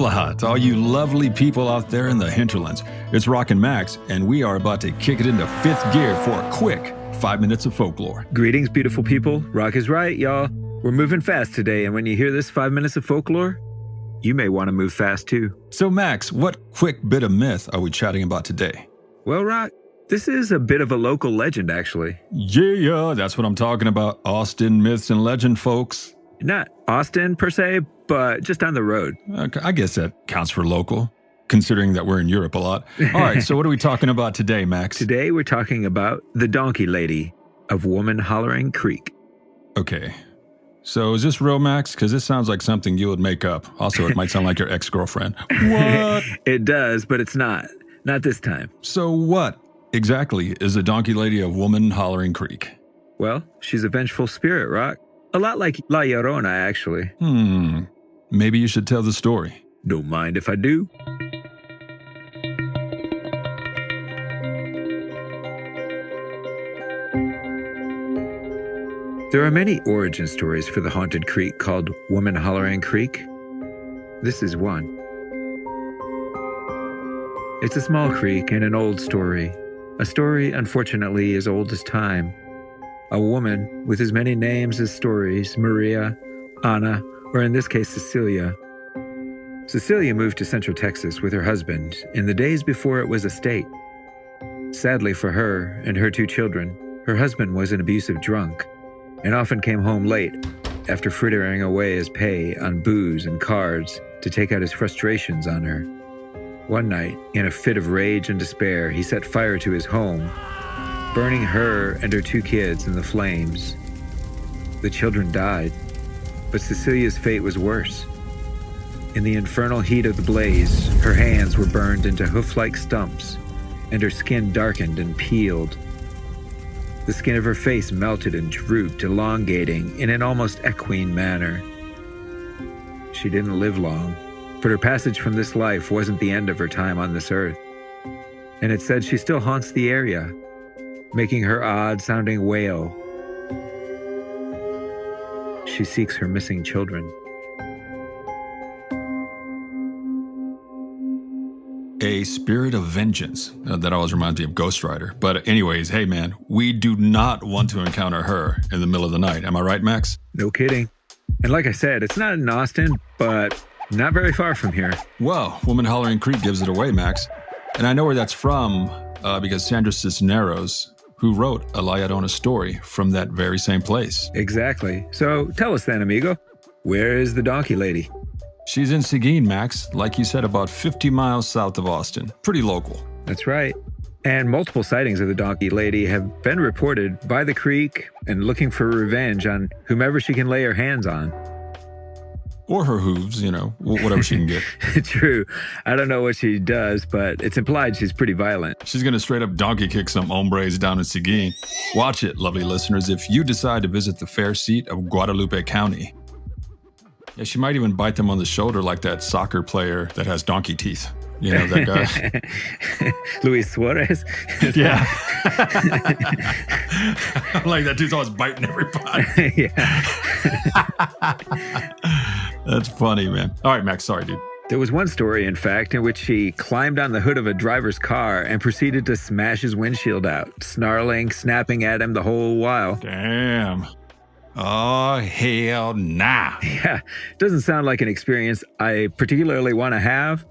Aloha to all you lovely people out there in the hinterlands. It's Rockin' Max, and we are about to kick it into fifth gear for a quick 5 minutes of folklore. Greetings, beautiful people. Rock is right, y'all. We're moving fast today, and when you hear this 5 minutes of folklore, you may want to move fast too. So, Max, what quick bit of myth are we chatting about today? Well, Rock, this is a bit of a local legend, actually. Yeah, that's what I'm talking about. Austin myths and legend, folks. Not Austin, per se, but just down the road. I guess that counts for local, considering that we're in Europe a lot. All right, so what are we talking about today, Max? Today, we're talking about the donkey lady of Hollering Creek. Okay. So is this real, Max? Because this sounds like something you would make up. Also, it might sound like your ex-girlfriend. What? It does, but it's not. Not this time. So what exactly is the donkey lady of Hollering Creek? Well, she's a vengeful spirit, Rock. A lot like La Llorona, actually. Maybe you should tell the story. Don't mind if I do. There are many origin stories for the haunted creek called Hollering Creek. This is one. It's a small creek and an old story. A story, unfortunately, as old as time. A woman with as many names as stories, Maria, Anna, or in this case, Cecilia. Cecilia moved to Central Texas with her husband in the days before it was a state. Sadly for her and her two children, her husband was an abusive drunk and often came home late after frittering away his pay on booze and cards to take out his frustrations on her. One night, in a fit of rage and despair, he set fire to his home, burning her and her two kids in the flames. The children died, but Cecilia's fate was worse. In the infernal heat of the blaze, her hands were burned into hoof-like stumps, and her skin darkened and peeled. The skin of her face melted and drooped, elongating in an almost equine manner. She didn't live long, but her passage from this life wasn't the end of her time on this earth. And it said she still haunts the area, making her odd-sounding wail. She seeks her missing children. A spirit of vengeance. That always reminds me of Ghost Rider. But anyways, hey man, we do not want to encounter her in the middle of the night. Am I right, Max? No kidding. And like I said, it's not in Austin, but not very far from here. Well, Hollering Creek gives it away, Max. And I know where that's from because Sandra Cisneros, who wrote a La Llorona story from that very same place. Exactly. So tell us then, amigo, where is the donkey lady? She's in Seguin, Max, like you said, about 50 miles south of Austin. Pretty local. That's right. And multiple sightings of the donkey lady have been reported by the creek and looking for revenge on whomever she can lay her hands on. Or her hooves, whatever she can get. True. I don't know what she does, but it's implied she's pretty violent. She's going to straight up donkey kick some hombres down in Seguin. Watch it, lovely listeners, if you decide to visit the fair seat of Guadalupe County. Yeah, she might even bite them on the shoulder like that soccer player that has donkey teeth. You know, that guy. Luis Suarez? Yeah. I'm like, that dude's always biting everybody. Yeah. That's funny, man. All right, Max, sorry, dude. There was one story, in fact, in which she climbed on the hood of a driver's car and proceeded to smash his windshield out, snarling, snapping at him the whole while. Damn. Oh, hell nah. Yeah, doesn't sound like an experience I particularly want to have.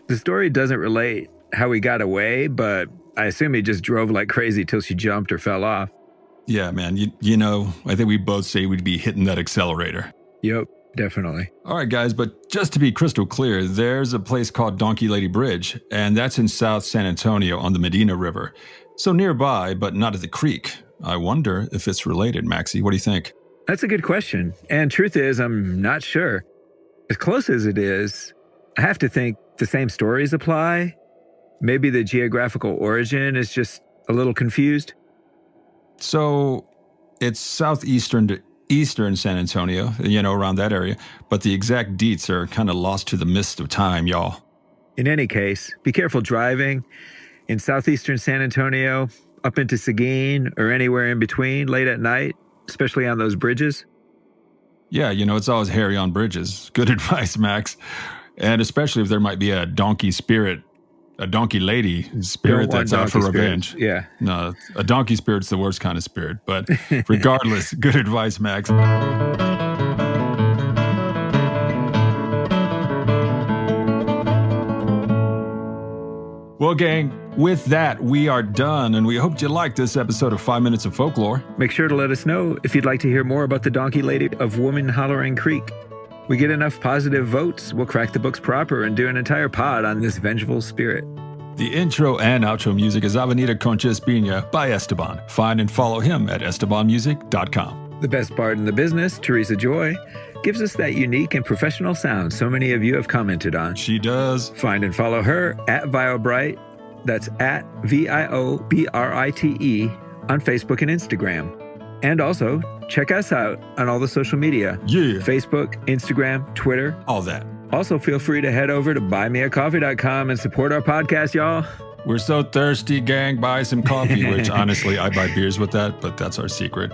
The story doesn't relate how he got away, but I assume he just drove like crazy till she jumped or fell off. Yeah, man. I think we both say we'd be hitting that accelerator. Yep, definitely. All right, guys, but just to be crystal clear, there's a place called Donkey Lady Bridge, and that's in South San Antonio on the Medina River. So nearby, but not at the creek. I wonder if it's related, Maxie. What do you think? That's a good question. And truth is, I'm not sure. As close as it is, I have to think the same stories apply. Maybe the geographical origin is just a little confused. So it's southeastern to eastern San Antonio, around that area. But the exact deets are kind of lost to the mist of time, y'all. In any case, be careful driving in southeastern San Antonio, up into Seguin, or anywhere in between late at night, especially on those bridges. Yeah, it's always hairy on bridges. Good advice, Max. And especially if there might be a donkey spirit, a donkey lady spirit Don't want that's out for donkey revenge. spirits. Yeah. No, a donkey spirit's the worst kind of spirit. But regardless, good advice, Max. Well, gang, with that, we are done, and we hope you liked this episode of 5 Minutes of Folklore. Make sure to let us know if you'd like to hear more about the donkey lady of Woman Hollering Creek. We get enough positive votes, we'll crack the books proper and do an entire pod on this vengeful spirit. The intro and outro music is Avenida Concha Espina by Esteban. Find and follow him at estebanmusic.com. The best bard in the business, Teresa Joy, gives us that unique and professional sound so many of you have commented on. She does. Find and follow her at Viobrite, that's at VIOBRITE on Facebook and Instagram. And also, check us out on all the social media. Yeah. Facebook, Instagram, Twitter. All that. Also, feel free to head over to buymeacoffee.com and support our podcast, y'all. We're so thirsty, gang. Buy some coffee, which honestly, I buy beers with that, but that's our secret.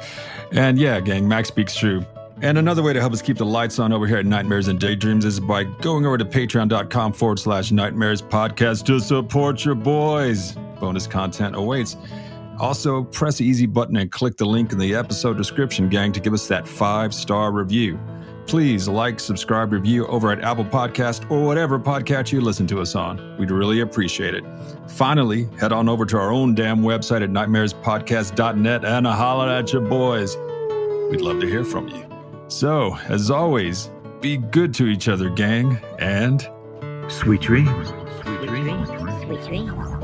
And yeah, gang, Max speaks true. And another way to help us keep the lights on over here at Nightmares and Daydreams is by going over to patreon.com/Nightmares Podcast to support your boys. Bonus content awaits. Also, press the easy button and click the link in the episode description, gang, to give us that 5-star review. Please like, subscribe, review over at Apple Podcast or whatever podcast you listen to us on. We'd really appreciate it. Finally, head on over to our own damn website at nightmarespodcast.net and holler at your boys. We'd love to hear from you. So, as always, be good to each other, gang, and Sweet dreams. Sweet dreams. Sweet dreams.